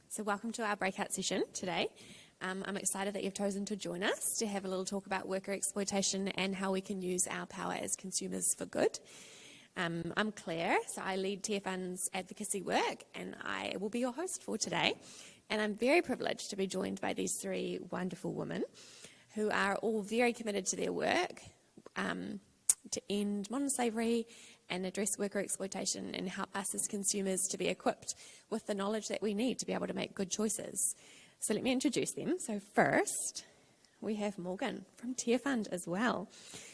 So welcome to our breakout session today. I'm excited that you've chosen to join us to have a little talk about worker exploitation and how we can use our power as consumers for good. I'm Claire, so I lead Tearfund's advocacy work, and I will be your host for today. And I'm very privileged to be joined by these three wonderful women who are all very committed to their work to end modern slavery and address worker exploitation and help us as consumers to be equipped with the knowledge that we need to be able to make good choices. So let me introduce them. So first, we have Morgan from Tearfund as well.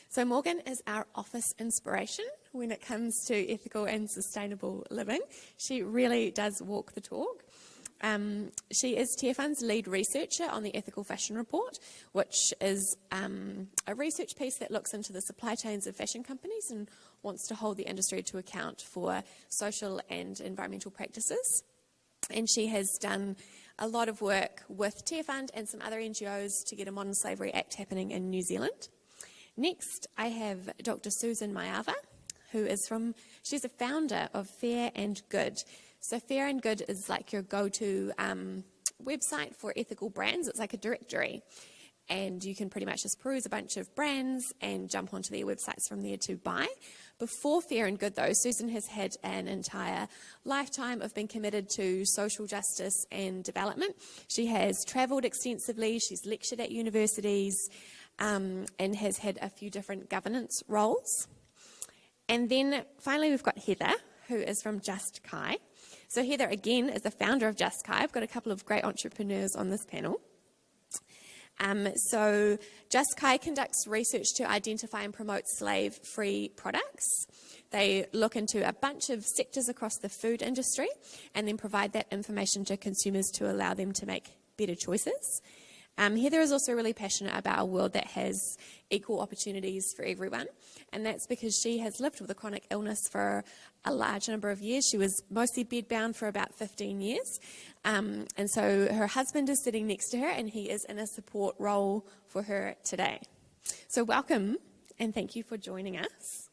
So Morgan is our office inspiration when it comes to ethical and sustainable living. She really does walk the talk. She is Tearfund's lead researcher on the Ethical Fashion Report, which is a research piece that looks into the supply chains of fashion companies and wants to hold the industry to account for social and environmental practices. And she has done a lot of work with Tearfund and some other NGOs to get a Modern Slavery Act happening in New Zealand. Next, I have Dr. Susan Maiava, she's a founder of Fair and Good. So Fair and Good is like your go-to website for ethical brands. It's like a directory. And you can pretty much just peruse a bunch of brands and jump onto their websites from there to buy. Before Fair and Good, though, Susan has had an entire lifetime of being committed to social justice and development. She has travelled extensively, she's lectured at universities, and has had a few different governance roles. And then finally, we've got Heather, who is from Just Kai. So Heather, again, is the founder of Just Kai. I've got a couple of great entrepreneurs on this panel. So Just Kai conducts research to identify and promote slave-free products. They look into a bunch of sectors across the food industry and then provide that information to consumers to allow them to make better choices. Heather is also really passionate about a world that has equal opportunities for everyone, and that's because she has lived with a chronic illness for a large number of years. She was mostly bedbound for about 15 years, and so her husband is sitting next to her, and he is in a support role for her today. So welcome, and thank you for joining us.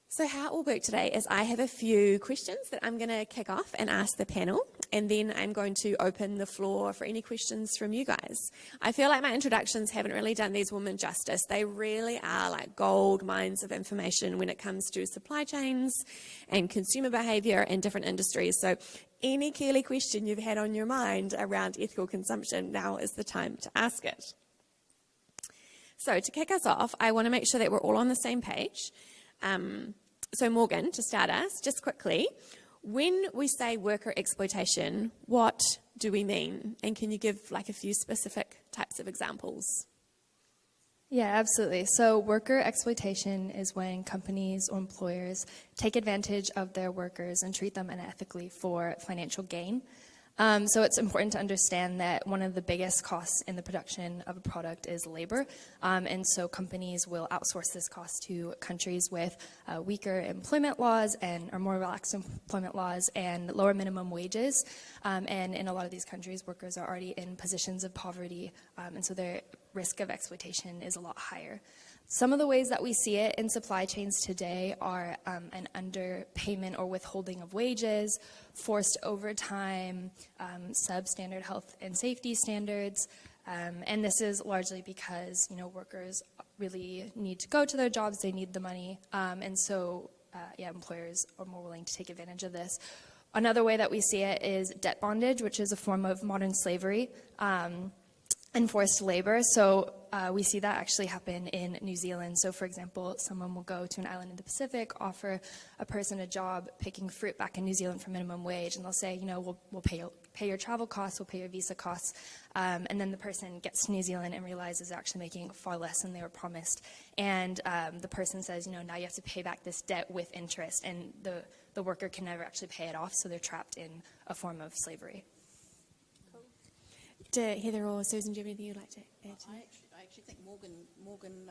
So how it will work today is I have a few questions that I'm going to kick off and ask the panel, and then I'm going to open the floor for any questions from you guys. I feel like my introductions haven't really done these women justice. They really are like gold mines of information when it comes to supply chains and consumer behaviour in different industries. So any curly question you've had on your mind around ethical consumption, now is the time to ask it. So to kick us off, I want to make sure that we're all on the same page. So Morgan, to start us, just quickly, when we say worker exploitation, what do we mean? And can you give like a few specific types of examples? Yeah, absolutely. So worker exploitation is when companies or employers take advantage of their workers and treat them unethically for financial gain. So it's important to understand that one of the biggest costs in the production of a product is labor. And so companies will outsource this cost to countries with weaker employment laws or more relaxed employment laws and lower minimum wages. And in a lot of these countries, workers are already in positions of poverty. And so their risk of exploitation is a lot higher. Some of the ways that we see it in supply chains today are an underpayment or withholding of wages, forced overtime, substandard health and safety standards, and this is largely because workers really need to go to their jobs, they need the money, and so employers are more willing to take advantage of this. Another way that we see it is debt bondage, which is a form of modern slavery. And forced labor. So we see that actually happen in New Zealand. So for example, someone will go to an island in the Pacific, offer a person a job picking fruit back in New Zealand for minimum wage, and they'll say, we'll pay your travel costs, we'll pay your visa costs, and then the person gets to New Zealand and realizes they're actually making far less than they were promised. And the person says, now you have to pay back this debt with interest, and the worker can never actually pay it off, so they're trapped in a form of slavery. Heather or Susan, do you have anything you'd like to add to that? I actually think Morgan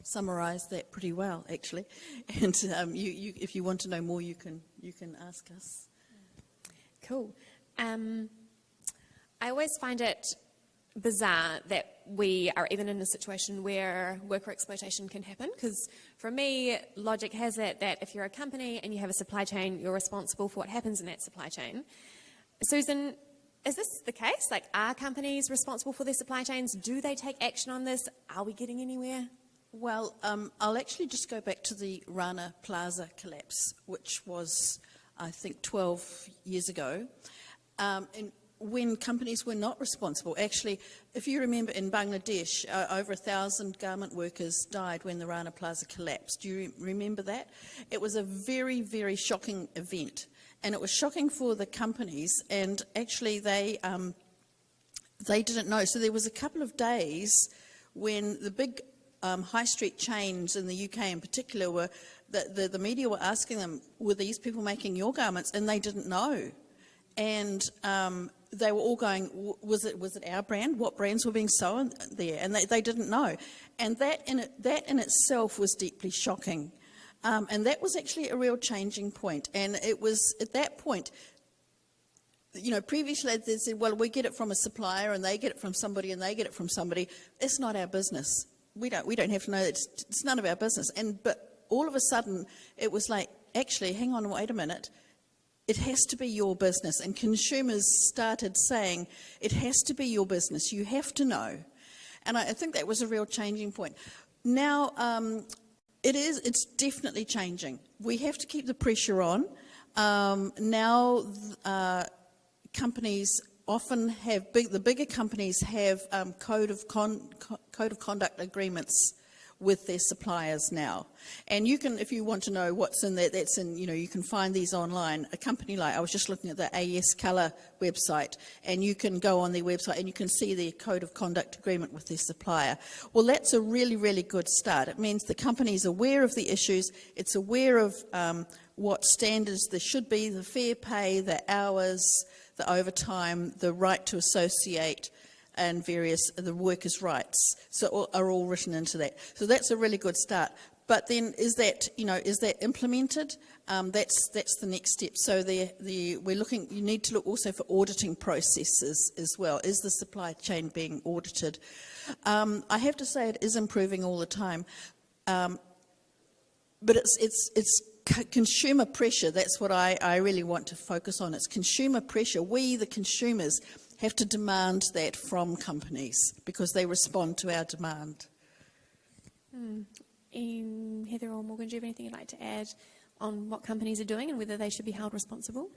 summarised that pretty well, actually. And if you want to know more, you can ask us. Cool. I always find it bizarre that we are even in a situation where worker exploitation can happen, because for me, logic has it that if you're a company and you have a supply chain, you're responsible for what happens in that supply chain. Susan, is this the case? Like, are companies responsible for their supply chains? Do they take action on this? Are we getting anywhere? Well, I'll actually just go back to the Rana Plaza collapse, which was, I think, 12 years ago. And when companies were not responsible. Actually, if you remember, in Bangladesh, over 1,000 garment workers died when the Rana Plaza collapsed. Do you remember that? It was a very, very shocking event. And it was shocking for the companies, and actually they didn't know. So there was a couple of days when the big high street chains in the UK in particular were, the media were asking them, were these people making your garments? And they didn't know. And they were all going, was it our brand? What brands were being sold there? And they didn't know. And that in itself was deeply shocking. And that was actually a real changing point. And it was at that point, you know, previously they said, well, we get it from a supplier and they get it from somebody and they get it from somebody. It's not our business. We don't have to know. It's none of our business. But all of a sudden, it was like, actually, hang on, wait a minute. It has to be your business. And consumers started saying, it has to be your business. You have to know. And I think that was a real changing point. Now, it's definitely changing. We have to keep the pressure on. Now, companies often have, the bigger companies have code of conduct agreements with their suppliers now. And you can, if you want to know what's in there, that's in, you know, you can find these online. A company like, I was just looking at the AS Colour website, and you can go on their website and you can see their code of conduct agreement with their supplier. Well, that's a really, really good start. It means the company's aware of the issues, it's aware of what standards there should be, the fair pay, the hours, the overtime, the right to associate, and the workers' rights, so are all written into that. So that's a really good start. But then, is that implemented? That's the next step. So we're looking. You need to look also for auditing processes as well. Is the supply chain being audited? I have to say it is improving all the time, but it's consumer pressure. That's what I really want to focus on. It's consumer pressure. We, the consumers, have to demand that from companies because they respond to our demand. Heather or Morgan, do you have anything you'd like to add on what companies are doing and whether they should be held responsible?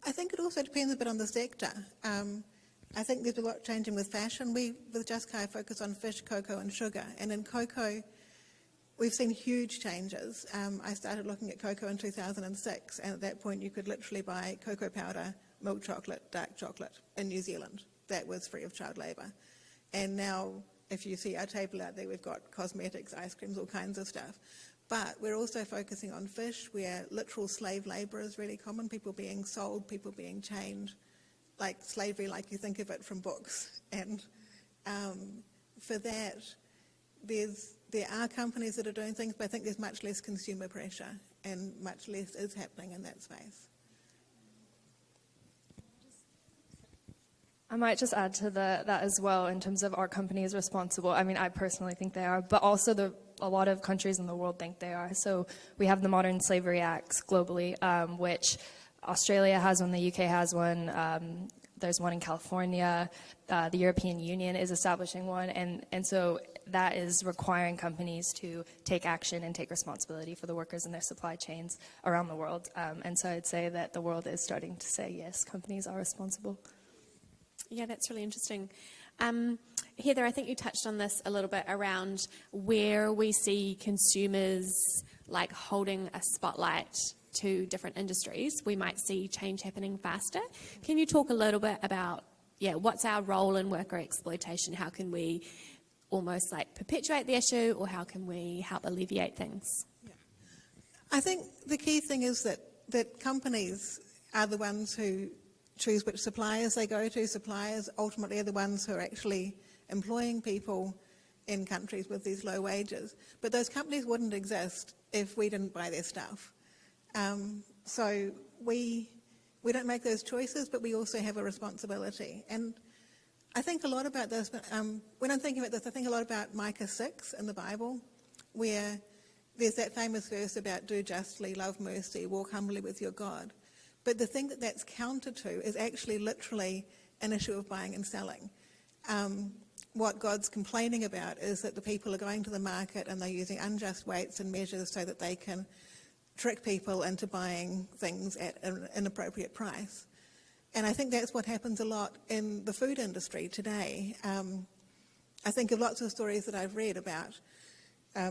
I think it also depends a bit on the sector. I think there's a lot changing with fashion. We, with Just Kai, focus on fish, cocoa and sugar. And in cocoa, we've seen huge changes. I started looking at cocoa in 2006, and at that point you could literally buy cocoa powder, milk chocolate, dark chocolate in New Zealand. That was free of child labour. And now, if you see our table out there, we've got cosmetics, ice creams, all kinds of stuff. But we're also focusing on fish, where literal slave labour is really common, people being sold, people being chained, like slavery like you think of it from books. And for that, there are companies that are doing things, but I think there's much less consumer pressure and much less is happening in that space. I might just add to that as well in terms of our companies responsible. I mean, I personally think they are, but also a lot of countries in the world think they are. So we have the Modern Slavery Acts globally, which Australia has one, the UK has one, there's one in California, the European Union is establishing one, and so that is requiring companies to take action and take responsibility for the workers in their supply chains around the world. And so I'd say that the world is starting to say, yes, companies are responsible. Yeah, that's really interesting. Heather, I think you touched on this a little bit around where we see consumers like holding a spotlight to different industries. We might see change happening faster. Can you talk a little bit about, what's our role in worker exploitation? How can we almost like perpetuate the issue, or how can we help alleviate things? Yeah. I think the key thing is that companies are the ones who choose which suppliers they go to. Suppliers ultimately are the ones who are actually employing people in countries with these low wages. But those companies wouldn't exist if we didn't buy their stuff. So we don't make those choices, but we also have a responsibility. And I think a lot about this, but when I'm thinking about this, I think a lot about Micah 6 in the Bible, where there's that famous verse about do justly, love mercy, walk humbly with your God. But the thing that that's counter to is actually literally an issue of buying and selling. What God's complaining about is that the people are going to the market and they're using unjust weights and measures so that they can trick people into buying things at an inappropriate price. And I think that's what happens a lot in the food industry today. I think of lots of stories that I've read about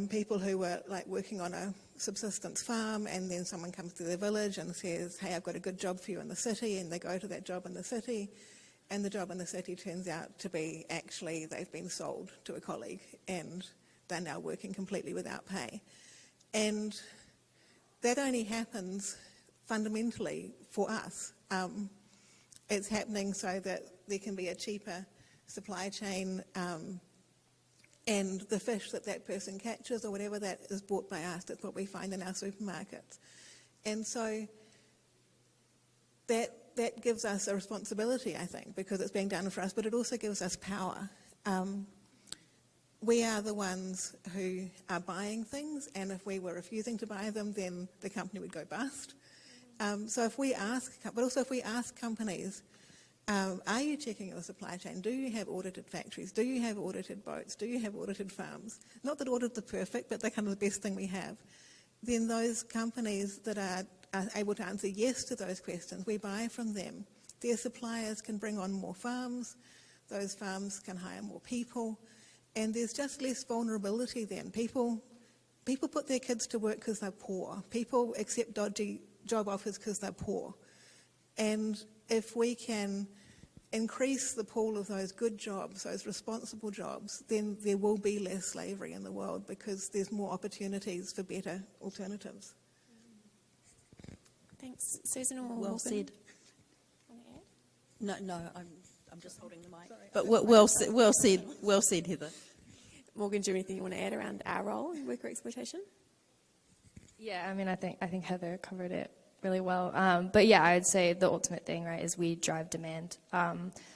people who were like working on a subsistence farm, and then someone comes to their village and says, hey, I've got a good job for you in the city, and they go to that job in the city, and the job in the city turns out to be actually they've been sold to a colleague and they're now working completely without pay. And that only happens fundamentally for us. It's happening so that there can be a cheaper supply chain, and the fish that person catches or whatever that is bought by us, that's what we find in our supermarkets. And so that gives us a responsibility, I think, because it's being done for us, but it also gives us power. We are the ones who are buying things, and if we were refusing to buy them, then the company would go bust. So if we ask, but also if we ask companies, are you checking your supply chain? Do you have audited factories? Do you have audited boats? Do you have audited farms? Not that audits are perfect, but they're kind of the best thing we have. Then those companies that are able to answer yes to those questions, we buy from them. Their suppliers can bring on more farms. Those farms can hire more people. And there's just less vulnerability then. People put their kids to work because they're poor. People accept dodgy job offers because they're poor. And if we can increase the pool of those good jobs, those responsible jobs, then there will be less slavery in the world because there's more opportunities for better alternatives. Thanks. Susan or Well Morgan? said. Want to add? No, I'm just holding the mic. But well said, Heather. Morgan, do you have anything you want to add around our role in worker exploitation? Yeah, I mean, I think Heather covered it really well. But yeah, I would say the ultimate thing, right, is we drive demand.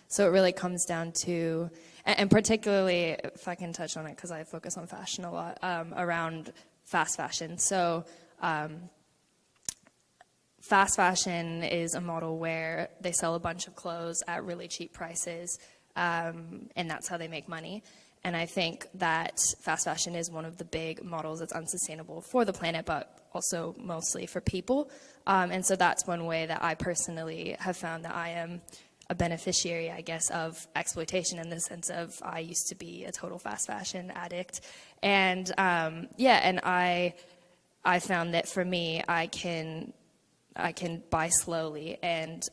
So it really comes down to, and particularly, if I can touch on it, because I focus on fashion a lot, around fast fashion. So fast fashion is a model where they sell a bunch of clothes at really cheap prices, and that's how they make money. And I think that fast fashion is one of the big models that's unsustainable for the planet, but also mostly for people. And so that's one way that I personally have found that I am a beneficiary, I guess, of exploitation, in the sense of I used to be a total fast fashion addict. And and I found that for me, I can buy slowly, and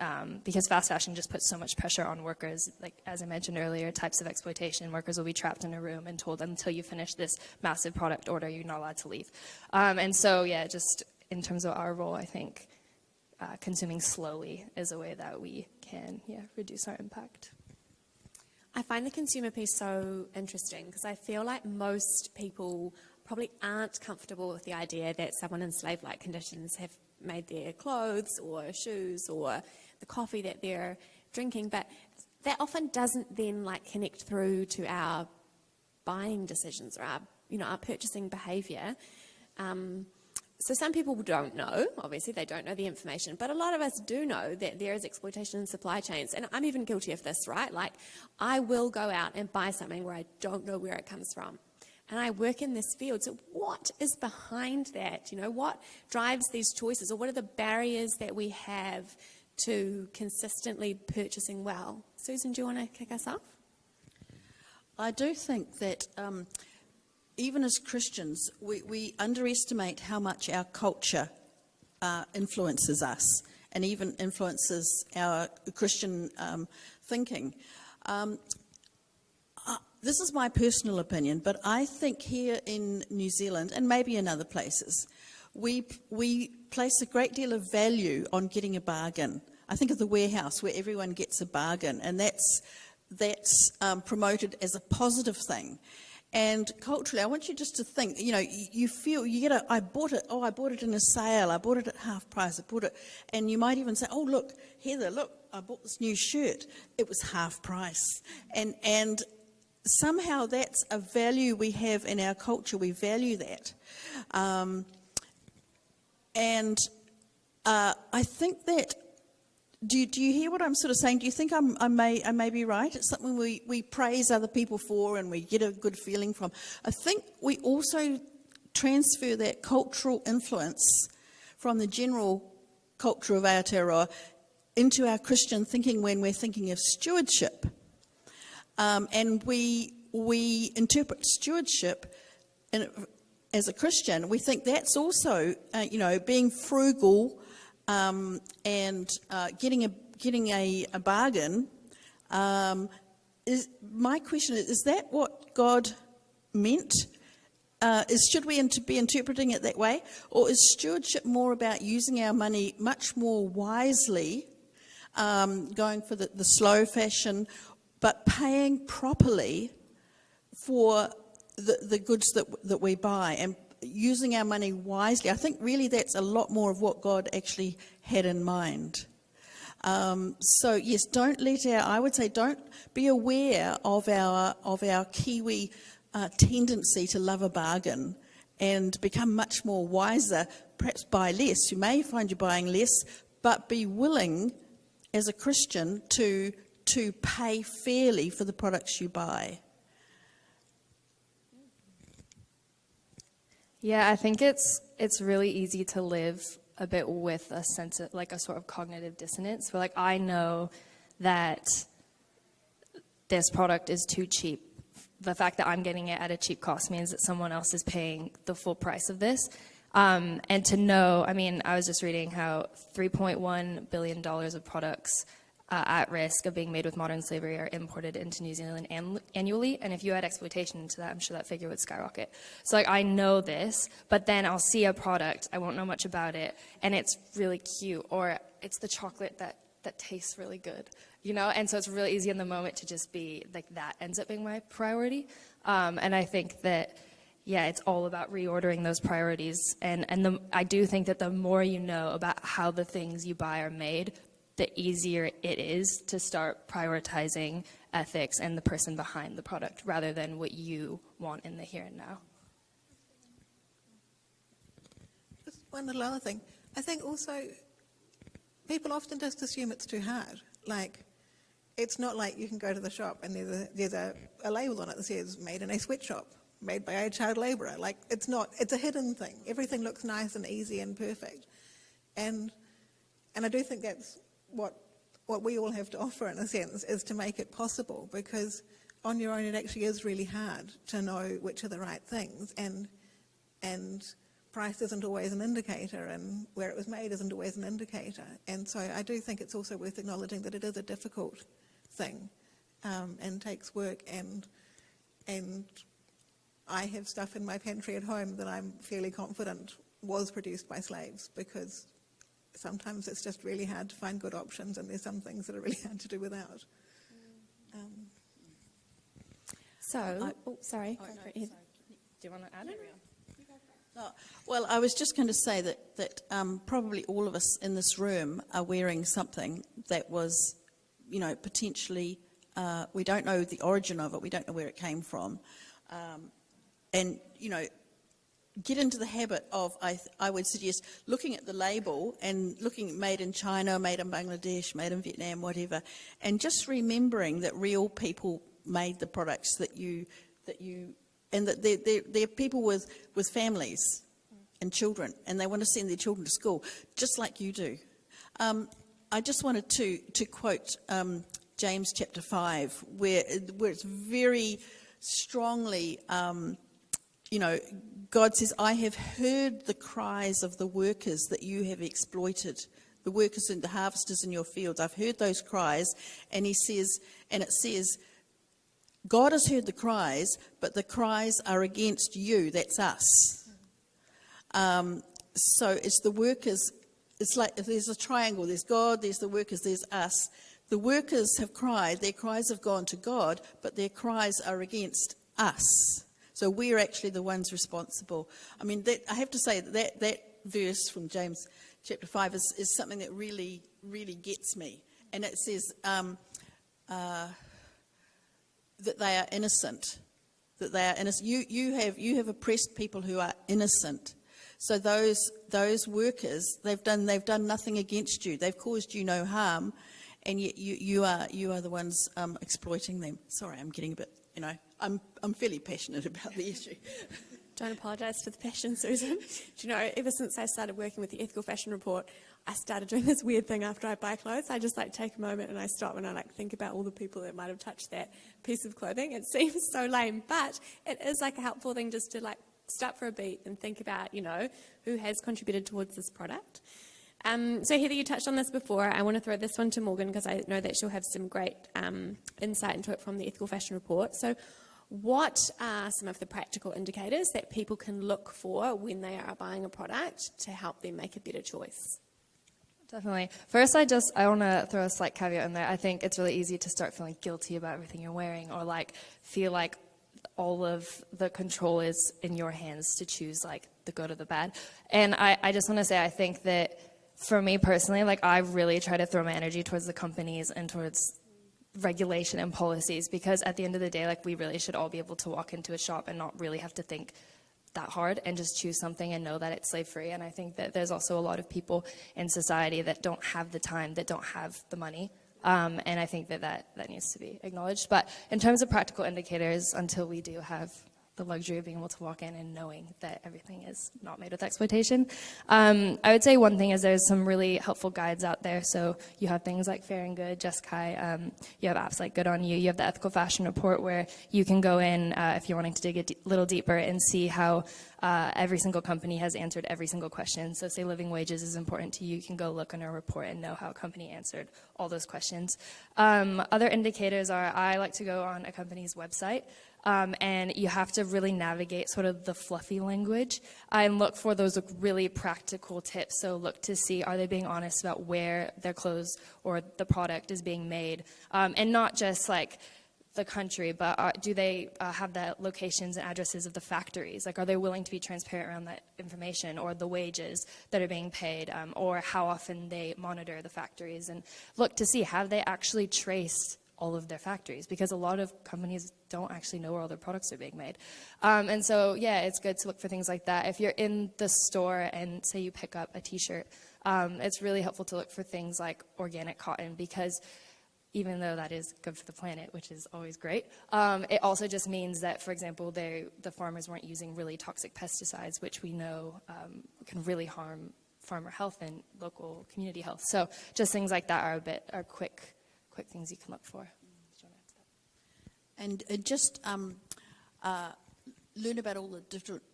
because fast fashion just puts so much pressure on workers, like as I mentioned earlier, types of exploitation, workers will be trapped in a room and told until you finish this massive product order, you're not allowed to leave. And so, yeah, just in terms of our role, I think consuming slowly is a way that we can, reduce our impact. I find the consumer piece so interesting because I feel like most people probably aren't comfortable with the idea that someone in slave-like conditions have made their clothes or shoes or the coffee that they're drinking, but that often doesn't then connect through to our buying decisions or our purchasing behaviour. So some people don't know, obviously they don't know the information, but a lot of us do know that there is exploitation in supply chains, and I'm even guilty of this, right? I will go out and buy something where I don't know where it comes from. And I work in this field, so what is behind that? What drives these choices, or what are the barriers that we have to consistently purchasing well? Susan, do you want to kick us off? I do think that even as Christians, we underestimate how much our culture influences us and even influences our Christian thinking. This is my personal opinion, but I think here in New Zealand, and maybe in other places, we place a great deal of value on getting a bargain. I think of the warehouse where everyone gets a bargain, and that's promoted as a positive thing. And culturally, I want you just to think, I bought it in a sale, I bought it at half price, I bought it, and you might even say, oh, look, Heather, look, bought this new shirt. It was half price. And somehow that's a value we have in our culture. We value that. I think that, do you hear what I'm sort of saying? Do you think I may be right? It's something we praise other people for and we get a good feeling from. I think we also transfer that cultural influence from the general culture of Aotearoa into our Christian thinking when we're thinking of stewardship. And we interpret stewardship as a Christian. We think that's also, being frugal and getting a bargain. My question is that what God meant? Should we be interpreting it that way? Or is stewardship more about using our money much more wisely, going for the slow fashion, but paying properly for the goods that we buy and using our money wisely? I think really that's a lot more of what God actually had in mind. So yes, don't be aware of our Kiwi tendency to love a bargain and become much more wiser. Perhaps buy less. You may find you're buying less, but be willing as a Christian to pay fairly for the products you buy. Yeah, I think it's really easy to live a bit with a sense of like a sort of cognitive dissonance. Where like I know that this product is too cheap. The fact that I'm getting it at a cheap cost means that someone else is paying the full price of this. And to know, I was just reading how $3.1 billion of products at risk of being made with modern slavery are imported into New Zealand annually. And if you add exploitation into that, I'm sure that figure would skyrocket. So like I know this, but then I'll see a product, I won't know much about it, and it's really cute, or it's the chocolate that tastes really good, And so it's really easy in the moment to just be like that ends up being my priority. And I think that, it's all about reordering those priorities. And I do think that the more you know about how the things you buy are made, the easier it is to start prioritizing ethics and the person behind the product rather than what you want in the here and now. Just one little other thing. I think also people often just assume it's too hard. Like, it's not like you can go to the shop and there's a label on it that says made in a sweatshop, made by a child labourer. Like, it's a hidden thing. Everything looks nice and easy and perfect. And I do think that's what we all have to offer, in a sense, is to make it possible, because on your own it actually is really hard to know which are the right things, and price isn't always an indicator, and where it was made isn't always an indicator. And so I do think it's also worth acknowledging that it is a difficult thing and takes work, and I have stuff in my pantry at home that I'm fairly confident was produced by slaves, because sometimes it's just really hard to find good options, and there's some things that are really hard to do without. Sorry. Do you want to add it? Well, I was just going to say that probably all of us in this room are wearing something that was, potentially, we don't know the origin of it, we don't know where it came from. And get into the habit of, I would suggest, looking at the label and looking at made in China, made in Bangladesh, made in Vietnam, whatever, and just remembering that real people made the products that you and that they're people with families and children, and they want to send their children to school, just like you do. I just wanted to quote James chapter 5, where it's very strongly, God says, I have heard the cries of the workers that you have exploited, the workers and the harvesters in your fields. I've heard those cries, and it says, God has heard the cries, but the cries are against you. That's us. So it's the workers. It's like if there's a triangle. There's God, there's the workers, there's us. The workers have cried. Their cries have gone to God, but their cries are against us. So we're actually the ones responsible. I have to say that verse from James chapter 5 is something that really, really gets me. and it says that they are innocent. That they are innocent. You have oppressed people who are innocent. So those workers, they've done nothing against you. They've caused you no harm, and yet you are the ones exploiting them. Sorry, I'm getting a bit, I'm fairly passionate about the issue. Don't apologise for the passion, Susan. Do you know, ever since I started working with the Ethical Fashion Report, I started doing this weird thing after I buy clothes. I just take a moment and I stop and I think about all the people that might have touched that piece of clothing. It seems so lame, but it is a helpful thing just to stop for a beat and think about, who has contributed towards this product. So Heather, you touched on this before. I want to throw this one to Morgan because I know that she'll have some great insight into it from the Ethical Fashion Report. So what are some of the practical indicators that people can look for when they are buying a product to help them make a better choice? Definitely. First, I want to throw a slight caveat in there. I think it's really easy to start feeling guilty about everything you're wearing, or feel like all of the control is in your hands to choose the good or the bad. And I just want to say, I think that for me personally, I really try to throw my energy towards the companies and towards regulation and policies, because at the end of the day, we really should all be able to walk into a shop and not really have to think that hard and just choose something and know that it's slave-free. And I think that there's also a lot of people in society that don't have the time, that don't have the money. And I think that needs to be acknowledged. But in terms of practical indicators, until we do have the luxury of being able to walk in and knowing that everything is not made with exploitation, I would say one thing is there's some really helpful guides out there. So you have things like Fair and Good, Just Kai, you have apps like Good on You, you have the Ethical Fashion Report where you can go in if you're wanting to dig a little deeper and see how every single company has answered every single question. So say living wages is important to you, you can go look on a report and know how a company answered all those questions. Other indicators are, I like to go on a company's website, and you have to really navigate sort of the fluffy language and look for those really practical tips. So look to see, are they being honest about where their clothes or the product is being made, and not just the country, but do they have the locations and addresses of the factories? Are they willing to be transparent around that information, or the wages that are being paid, or how often they monitor the factories? And look to see, have they actually traced all of their factories? Because a lot of companies don't actually know where all their products are being made. And so, yeah, it's good to look for things like that. If you're in the store and say you pick up a t-shirt, it's really helpful to look for things like organic cotton, because even though that is good for the planet, which is always great, it also just means that, for example, the farmers weren't using really toxic pesticides, which we know can really harm farmer health and local community health. So just things like that are quick things you can look for. And just learn about all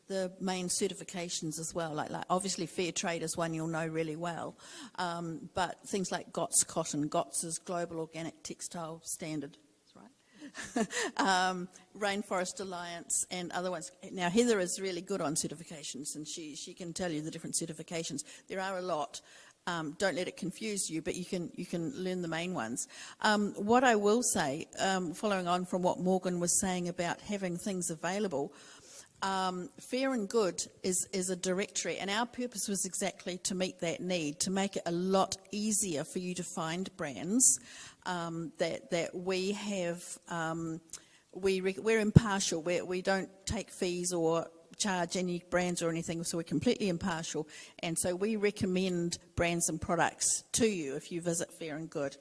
the main certifications as well. Like obviously Fair Trade is one you'll know really well, but things like GOTS Cotton. GOTS is Global Organic Textile Standard, that's right. Rainforest Alliance and other ones. Now Heather is really good on certifications, and she can tell you the different certifications. There are a lot. Don't let it confuse you, but you can learn the main ones. What I will say, following on from what Morgan was saying about having things available, Fair and Good is a directory, and our purpose was exactly to meet that need, to make it a lot easier for you to find brands that we have. We're impartial. We don't take fees or charge any brands or anything, so we're completely impartial, and so we recommend brands and products to you if you visit Fair and Good.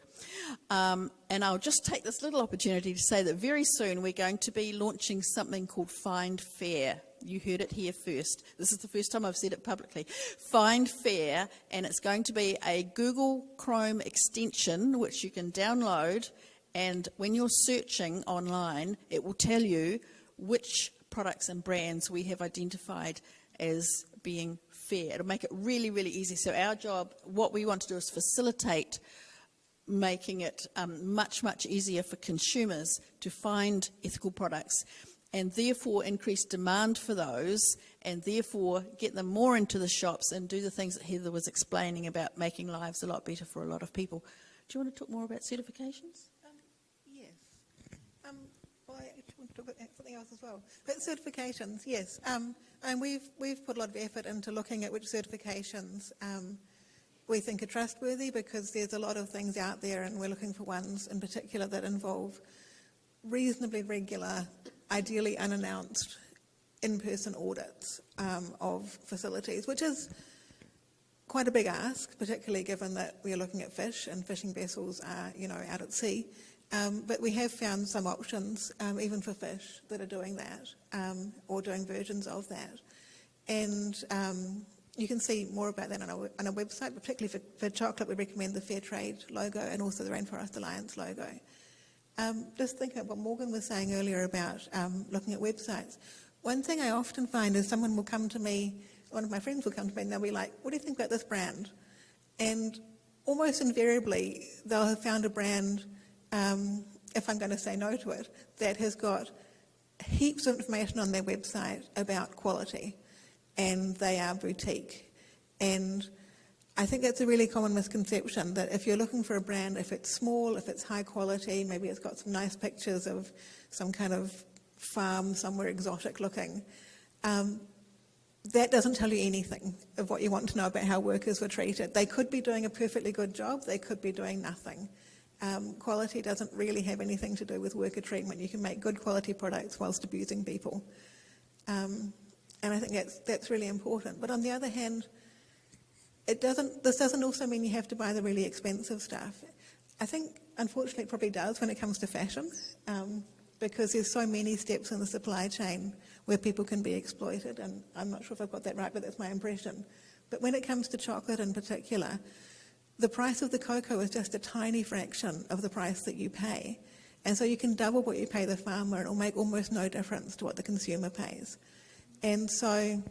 And I'll just take this little opportunity to say that very soon we're going to be launching something called Find Fair. You heard it here first. This is the first time I've said it publicly. Find Fair, and it's going to be a Google Chrome extension which you can download, and when you're searching online, it will tell you which products and brands we have identified as being fair. It'll make it really, really easy. So our job, what we want to do is facilitate making it much, much easier for consumers to find ethical products, and therefore increase demand for those, and therefore get them more into the shops and do the things that Heather was explaining about making lives a lot better for a lot of people. Do you want to talk more about certifications? Yes. Well, I actually want to talk about something else as well. But certifications, yes. And we've put a lot of effort into looking at which certifications we think are trustworthy, because there's a lot of things out there and we're looking for ones in particular that involve reasonably regular, ideally unannounced, in-person audits of facilities, which is quite a big ask, particularly given that we are looking at fish and fishing vessels are, out at sea. But we have found some options, even for fish, that are doing that, or doing versions of that. And you can see more about that on our website, particularly for chocolate. We recommend the Fair Trade logo and also the Rainforest Alliance logo. Just thinking about what Morgan was saying earlier about looking at websites. One thing I often find is someone will come to me, one of my friends will come to me and they'll be like, what do you think about this brand? And almost invariably, they'll have found a brand, if I'm going to say no to it, that has got heaps of information on their website about quality, and they are boutique. And I think that's a really common misconception, that if you're looking for a brand, if it's small, if it's high quality, maybe it's got some nice pictures of some kind of farm somewhere exotic looking, that doesn't tell you anything of what you want to know about how workers were treated. They could be doing a perfectly good job, they could be doing nothing. Quality doesn't really have anything to do with worker treatment. You can make good quality products whilst abusing people. And I think that's really important. But on the other hand, this doesn't also mean you have to buy the really expensive stuff. I think, unfortunately, it probably does when it comes to fashion, because there's so many steps in the supply chain where people can be exploited, and I'm not sure if I've got that right, but that's my impression. But when it comes to chocolate in particular, the price of the cocoa is just a tiny fraction of the price that you pay. And so you can double what you pay the farmer, and it'll make almost no difference to what the consumer pays. And so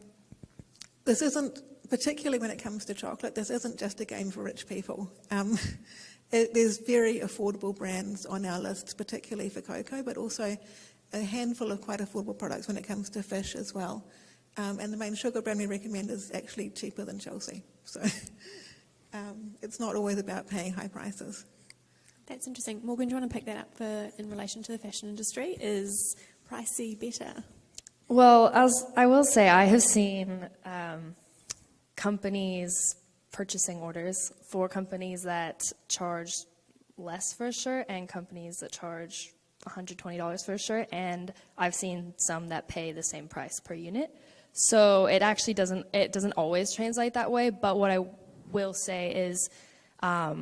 this isn't, particularly when it comes to chocolate, this isn't just a game for rich people. There's very affordable brands on our lists, particularly for cocoa, but also a handful of quite affordable products when it comes to fish as well. And the main sugar brand we recommend is actually cheaper than Chelsea. So it's not always about paying high prices. That's interesting. Morgan, do you want to pick that up in relation to the fashion industry? Is pricey better? Well, as I will say, I have seen companies purchasing orders for companies that charge less for a shirt and companies that charge $120 for a shirt, and I've seen some that pay the same price per unit. So it actually doesn't always translate that way, but what I will say is I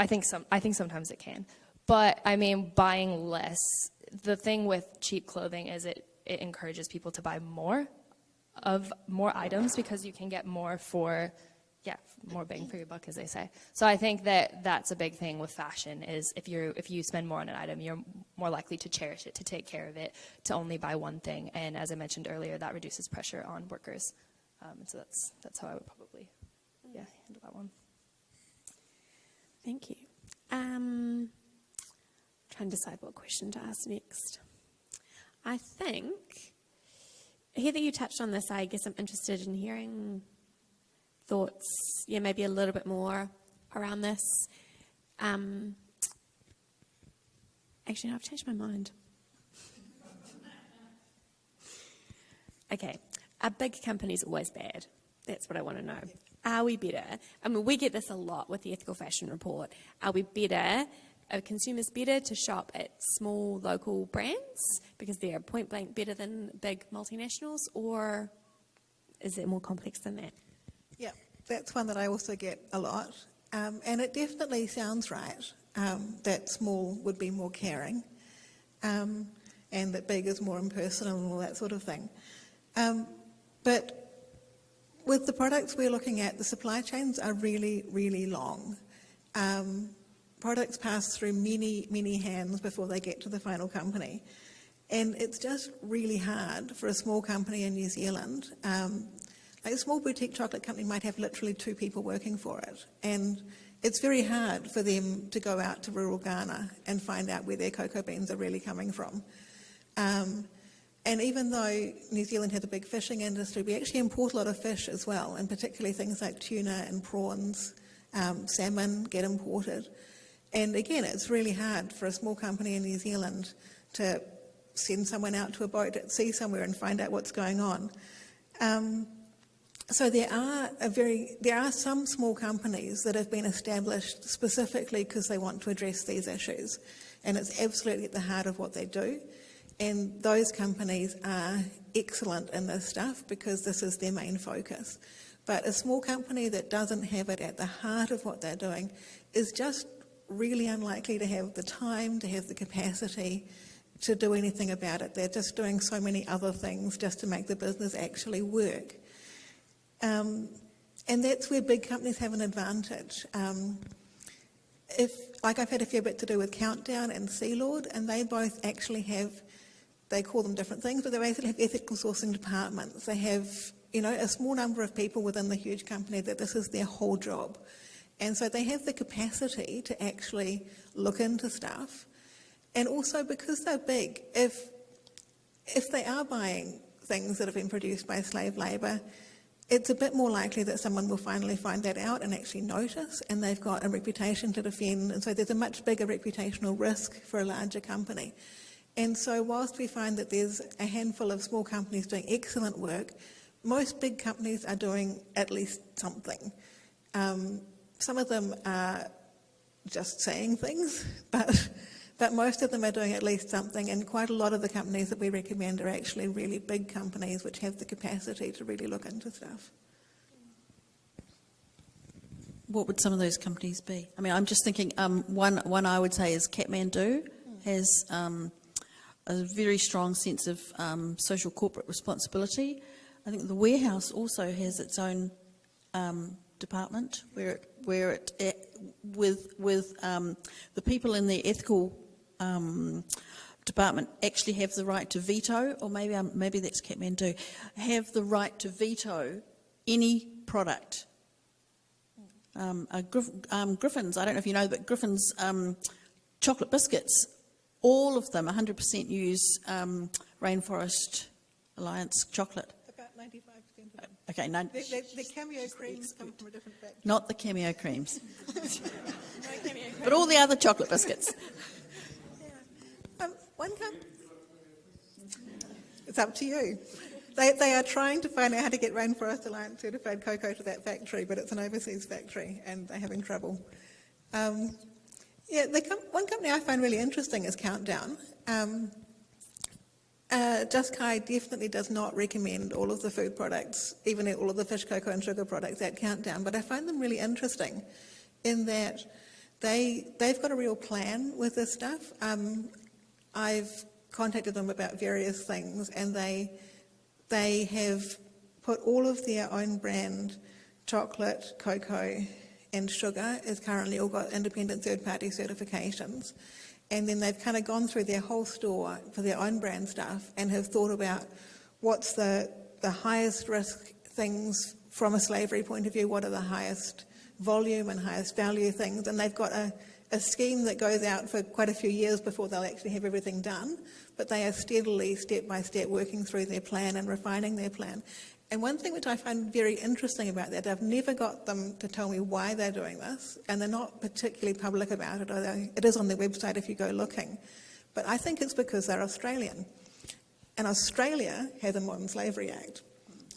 think sometimes it can. But I mean, buying less, the thing with cheap clothing is it encourages people to buy more items, because you can get more for more bang for your buck, as they say. So I think that's a big thing with fashion, is if you spend more on an item, you're more likely to cherish it, to take care of it, to only buy one thing. And as I mentioned earlier, that reduces pressure on workers. And so that's how I would probably handle that one. Thank you. Trying to decide what question to ask next. I think, Heather, you touched on this. I guess I'm interested in hearing thoughts, maybe a little bit more around this. Actually, no, I've changed my mind. Okay, are big companies always bad? That's what I want to know. Are we better? I mean, we get this a lot with the Ethical Fashion Report. Are we better? Are consumers better to shop at small local brands because they're point blank better than big multinationals, or is it more complex than that? Yeah, that's one that I also get a lot. And it definitely sounds right, that small would be more caring, and that big is more impersonal and all that sort of thing. But with the products we're looking at, the supply chains are really, really long. Products pass through many, many hands before they get to the final company. And it's just really hard for a small company in New Zealand. Like a small boutique chocolate company might have literally 2 people working for it. And it's very hard for them to go out to rural Ghana and find out where their cocoa beans are really coming from. And even though New Zealand has a big fishing industry, we actually import a lot of fish as well, and particularly things like tuna and prawns, salmon get imported. And again, it's really hard for a small company in New Zealand to send someone out to a boat at sea somewhere and find out what's going on. So there are some small companies that have been established specifically because they want to address these issues, and it's absolutely at the heart of what they do. And those companies are excellent in this stuff because this is their main focus. But a small company that doesn't have it at the heart of what they're doing is just really unlikely to have the time, to have the capacity to do anything about it. They're just doing so many other things just to make the business actually work. And that's where big companies have an advantage. I've had a fair bit to do with Countdown and Sealord, and they both actually have, they call them different things, but they basically have ethical sourcing departments. They have, a small number of people within the huge company that this is their whole job. And so they have the capacity to actually look into stuff. And also because they're big, if they are buying things that have been produced by slave labour, it's a bit more likely that someone will finally find that out and actually notice, and they've got a reputation to defend, and so there's a much bigger reputational risk for a larger company. And so whilst we find that there's a handful of small companies doing excellent work, most big companies are doing at least something. Some of them are just saying things, but most of them are doing at least something, and quite a lot of the companies that we recommend are actually really big companies which have the capacity to really look into stuff. What would some of those companies be? I mean, I'm just thinking, one I would say is Kathmandu has a very strong sense of social corporate responsibility. I think the Warehouse also has its own department where it with the people in the ethical department actually have the right to veto, or maybe that's Kathmandu, have the right to veto any product. Griffin's, I don't know if you know, but Griffin's chocolate biscuits, all of them 100% use Rainforest Alliance chocolate. About 95% of them. Okay, The cameo creams come from a different factory. not the cameo creams, but all the other chocolate biscuits. It's up to you. They are trying to find out how to get Rainforest Alliance certified cocoa to that factory, but it's an overseas factory and they're having trouble. One company I find really interesting is Countdown. Just Kai definitely does not recommend all of the food products, even all of the fish, cocoa and sugar products at Countdown, but I find them really interesting in that they've got a real plan with this stuff. I've contacted them about various things, and they have put all of their own brand chocolate, cocoa and sugar is currently all got independent third-party certifications. And then they've kind of gone through their whole store for their own brand stuff and have thought about what's the highest risk things from a slavery point of view, what are the highest volume and highest value things, and they've got a scheme that goes out for quite a few years before they'll actually have everything done, but they are steadily, step by step, working through their plan and refining their plan. And one thing which I find very interesting about that, I've never got them to tell me why they're doing this, and they're not particularly public about it, although it is on their website if you go looking. But I think it's because they're Australian. And Australia has a Modern Slavery Act,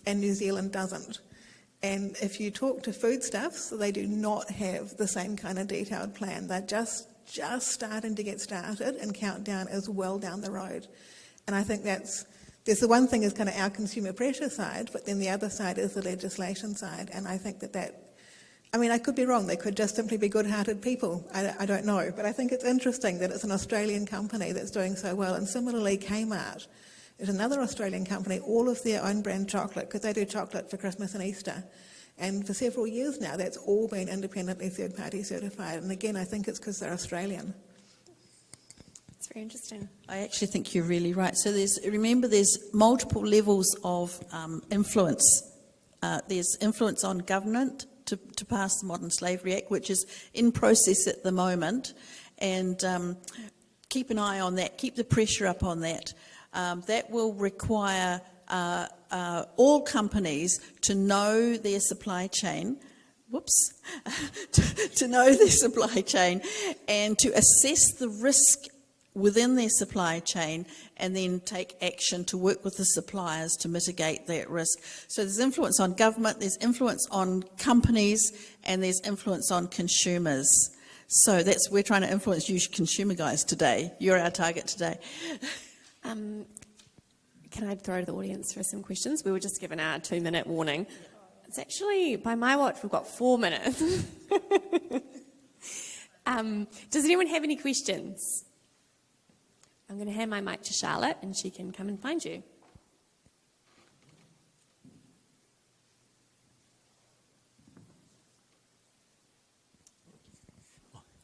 and New Zealand doesn't. And if you talk to foodstuffs, they do not have the same kind of detailed plan. They're just starting to get started, and Countdown is well down the road. And I think there's the one thing is kind of our consumer pressure side, but then the other side is the legislation side. And I think I could be wrong. They could just simply be good-hearted people. I don't know. But I think it's interesting that it's an Australian company that's doing so well. And similarly, Kmart is another Australian company, all of their own brand chocolate, because they do chocolate for Christmas and Easter. And for several years now, that's all been independently third-party certified. And again, I think it's because they're Australian. It's very interesting. I actually think you're really right. So remember there's multiple levels of influence. There's influence on government to pass the Modern Slavery Act, which is in process at the moment. And keep an eye on that, keep the pressure up on that. That will require all companies to know their supply chain, to know their supply chain and to assess the risk within their supply chain and then take action to work with the suppliers to mitigate that risk. So there's influence on government, there's influence on companies, and there's influence on consumers. So we're trying to influence you consumer guys today. You're our target today. Can I throw to the audience for some questions? We were just given our 2-minute warning. It's actually, by my watch, we've got 4 minutes. Does anyone have any questions? I'm going to hand my mic to Charlotte and she can come and find you.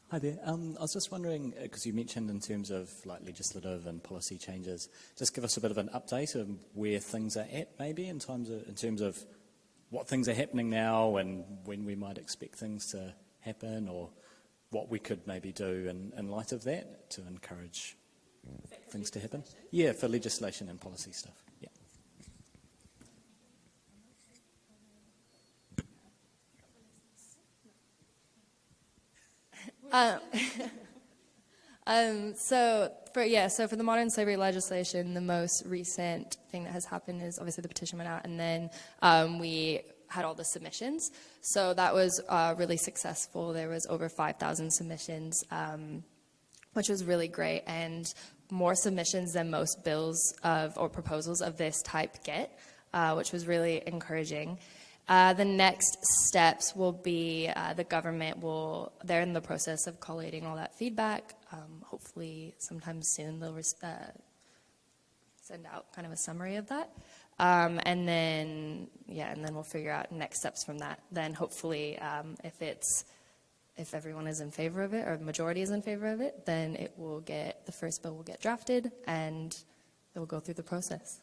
Hi there. I was just wondering, because you mentioned in terms of like legislative and policy changes, just give us a bit of an update of where things are at, maybe in terms of what things are happening now and when we might expect things to happen, or what we could maybe do in light of that to encourage things to happen. Yeah, for legislation and policy stuff. Yeah. So for the modern slavery legislation, the most recent thing that has happened is obviously the petition went out, and then we had all the submissions. So that was really successful. There was over 5,000 submissions, which was really great, and more submissions than most bills or proposals of this type get, which was really encouraging. The next steps will be the government they're in the process of collating all that feedback. Hopefully sometime soon they'll send out kind of a summary of that. And then we'll figure out next steps from that. Then hopefully if everyone is in favor of it, or the majority is in favor of it, then the first bill will get drafted and it will go through the process.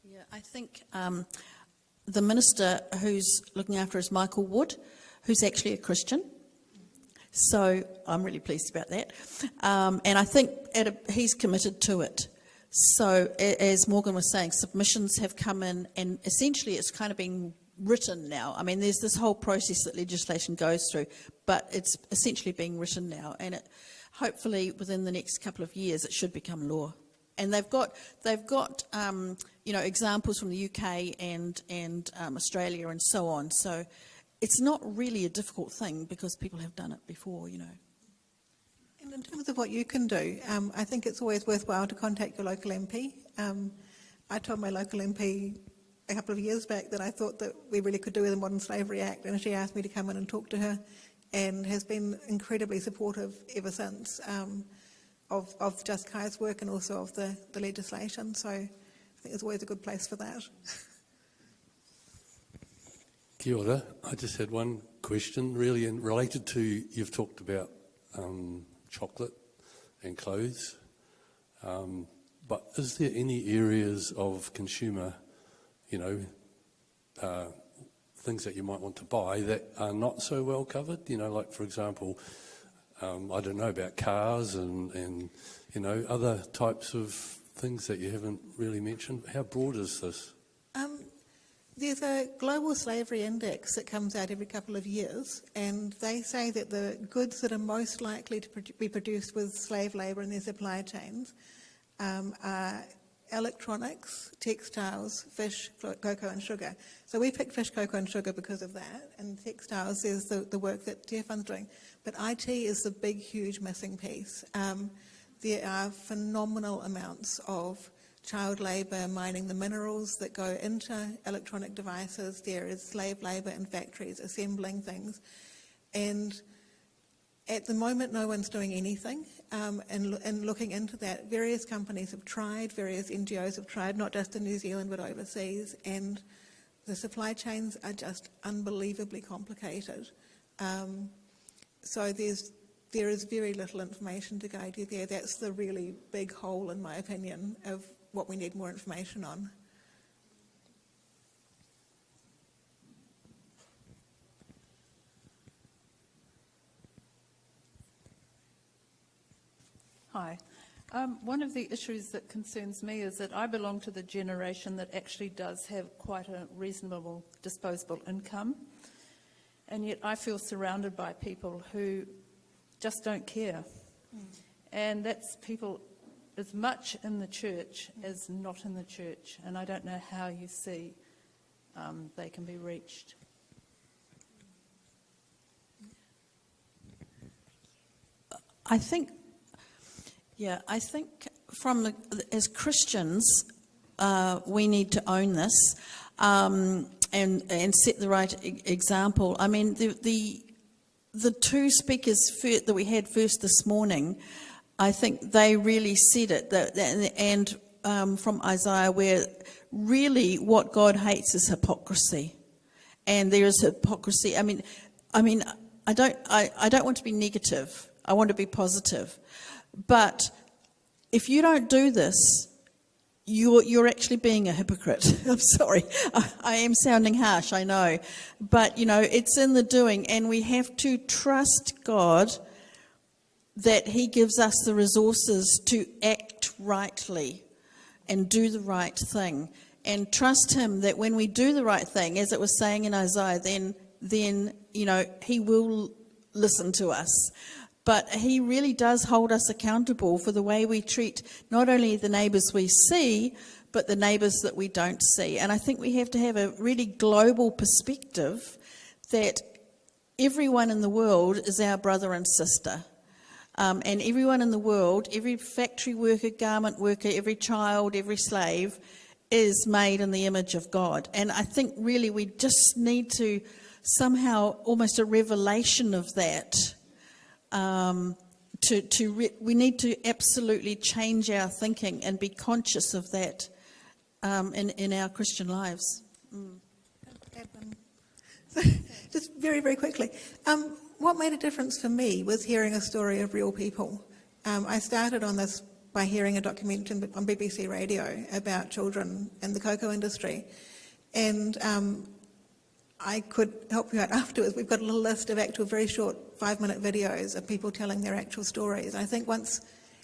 Yeah, I think the minister who's looking after is Michael Wood, who's actually a Christian. So I'm really pleased about that. And I think he's committed to it. So as Morgan was saying, submissions have come in and essentially it's kind of being written now. I mean, there's this whole process that legislation goes through, but it's essentially being written now. And hopefully within the next couple of years it should become law. And they've got examples from the UK and Australia and so on. So it's not really a difficult thing because people have done it before, And in terms of what you can do, I think it's always worthwhile to contact your local MP. I told my local MP a couple of years back that I thought that we really could do with a Modern Slavery Act, and she asked me to come in and talk to her, and has been incredibly supportive ever since. Of Just Kai's work and also of the legislation. So I think it's always a good place for that. Kia ora. I just had one question really related to, you've talked about chocolate and clothes, but is there any areas of consumer, things that you might want to buy that are not so well covered? Like for example, I don't know about cars and other types of things that you haven't really mentioned. How broad is this? There's a global slavery index that comes out every couple of years, and they say that the goods that are most likely to be produced with slave labour in their supply chains are electronics, textiles, fish, cocoa and sugar. So we picked fish, cocoa and sugar because of that, and textiles is the work that Tearfund's doing. But IT is the big, huge missing piece. There are phenomenal amounts of child labour mining the minerals that go into electronic devices. There is slave labour in factories assembling things. And at the moment, no one's doing anything. And looking into that, various companies have tried, various NGOs have tried, not just in New Zealand but overseas, and the supply chains are just unbelievably complicated. So there is very little information to guide you there. That's the really big hole, in my opinion, of what we need more information on. Hi. One of the issues that concerns me is that I belong to the generation that actually does have quite a reasonable disposable income, and yet I feel surrounded by people who just don't care And that's people as much in the church as not in the church. And I don't know how you see they can be reached. I think as Christians, we need to own this and set the right example. I mean, the two speakers that we had first this morning, I think they really said it. And from Isaiah, where really what God hates is hypocrisy, and there is hypocrisy. I mean, I don't want to be negative. I want to be positive. But if you don't do this, you're actually being a hypocrite. I'm sorry. I am sounding harsh, I know. But, it's in the doing, and we have to trust God that He gives us the resources to act rightly and do the right thing. And trust Him that when we do the right thing, as it was saying in Isaiah, then He will listen to us. But He really does hold us accountable for the way we treat not only the neighbours we see, but the neighbours that we don't see. And I think we have to have a really global perspective that everyone in the world is our brother and sister. And everyone in the world, every factory worker, garment worker, every child, every slave is made in the image of God. And I think really we just need to somehow, almost a revelation of that, we need to absolutely change our thinking and be conscious of that in our Christian lives. Just very, very quickly. What made a difference for me was hearing a story of real people. I started on this by hearing a documentary on BBC Radio about children in the cocoa industry. And I could help you out afterwards. We've got a little list of actual very short 5-minute videos of people telling their actual stories. I think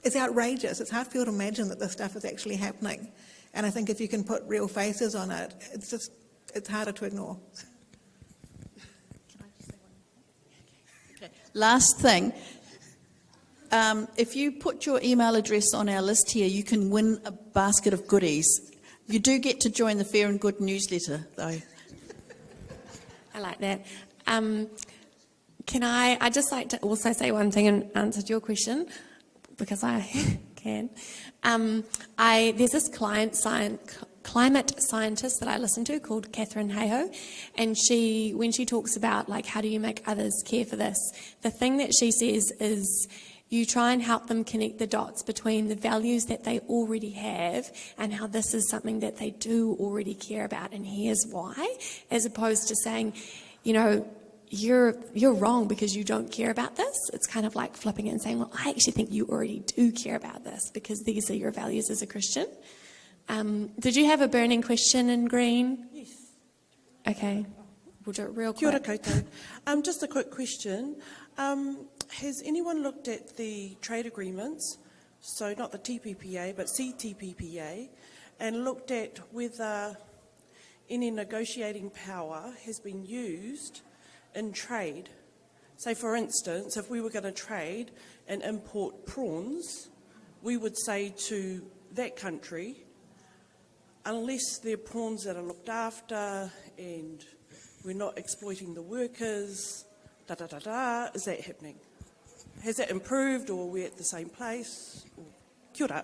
it's outrageous. It's hard for you to imagine that this stuff is actually happening. And I think if you can put real faces on it, it's harder to ignore. Okay. Last thing, if you put your email address on our list here, you can win a basket of goodies. You do get to join the Fair and Good newsletter, though. I like that. I'd just like to also say one thing in answer to your question, because I can. There's this climate scientist that I listen to called Catherine Hayhoe, and when she talks about how do you make others care for this, the thing that she says is you try and help them connect the dots between the values that they already have and how this is something that they do already care about, and here's why, as opposed to saying, you're wrong because you don't care about this. It's kind of like flipping it and saying, well, I actually think you already do care about this because these are your values as a Christian. Did you have a burning question in green? Yes. Okay, we'll do it real Kia ora quick. koutou. Just a quick question. Has anyone looked at the trade agreements, so not the TPPA, but CTPPA, and looked at whether any negotiating power has been used in trade? Say, for instance, if we were going to trade and import prawns, we would say to that country, unless they're prawns that are looked after and we're not exploiting the workers, is that happening? Has that improved, or are we at the same place? Kia ora.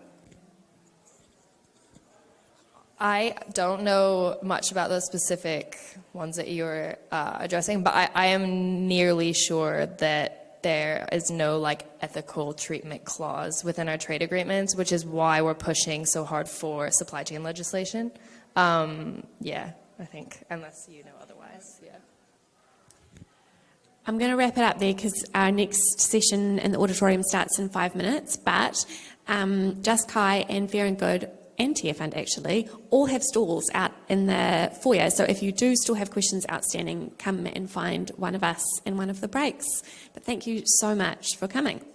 I don't know much about the specific ones that you're addressing, but I am nearly sure that there is no ethical treatment clause within our trade agreements, which is why we're pushing so hard for supply chain legislation. I think, unless you know otherwise, yeah. I'm going to wrap it up there because our next session in the auditorium starts in 5 minutes, but Just Kai and Fair and Good and Tearfund actually all have stalls out in the foyer, so if you do still have questions outstanding, come and find one of us in one of the breaks. But thank you so much for coming.